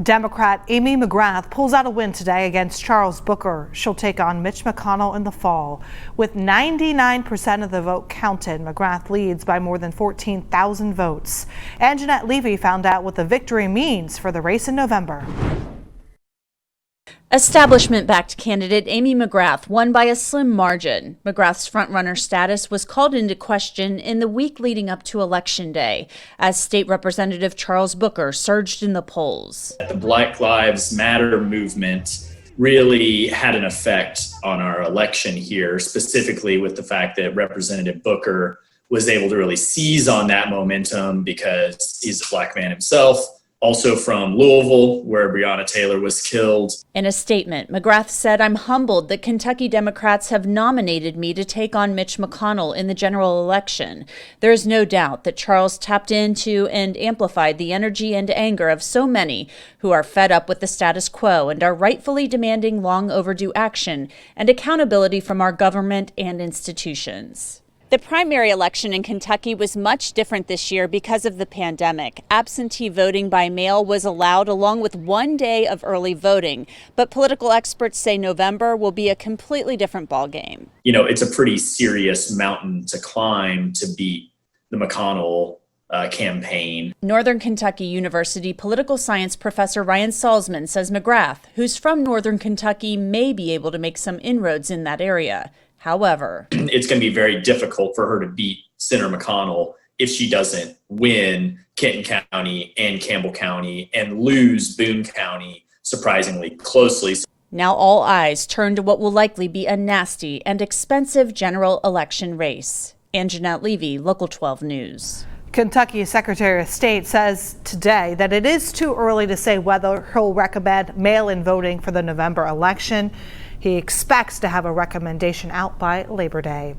Democrat Amy McGrath pulls out a win today against Charles Booker. She'll take on Mitch McConnell in the fall. With 99% of the vote counted, McGrath leads by more than 14,000 votes. And Jeanette Levy found out what the victory means for the race in November. Establishment-backed candidate Amy McGrath won by a slim margin. McGrath's frontrunner status was called into question in the week leading up to Election Day, as State Representative Charles Booker surged in the polls. The Black Lives Matter movement really had an effect on our election here, specifically with the fact that Representative Booker was able to really seize on that momentum because he's a black man himself. Also from Louisville, where Breonna Taylor was killed. In a statement, McGrath said, "I'm humbled that Kentucky Democrats have nominated me to take on Mitch McConnell in the general election. There is no doubt that Charles tapped into and amplified the energy and anger of so many who are fed up with the status quo and are rightfully demanding long overdue action and accountability from our government and institutions." The primary election in Kentucky was much different this year because of the pandemic. Absentee voting by mail was allowed along with 1 day of early voting. But political experts say November will be a completely different ballgame. You know, it's a pretty serious mountain to climb to beat the McConnell campaign. Northern Kentucky University political science professor Ryan Salzman says McGrath, who's from Northern Kentucky, may be able to make some inroads in that area. However, it's going to be very difficult for her to beat Senator McConnell if she doesn't win Kenton County and Campbell County and lose Boone County surprisingly closely. Now all eyes turn to what will likely be a nasty and expensive general election race. And Jeanette Levy, Local 12 News. Kentucky's Secretary of State says today that it is too early to say whether he'll recommend mail-in voting for the November election. He expects to have a recommendation out by Labor Day.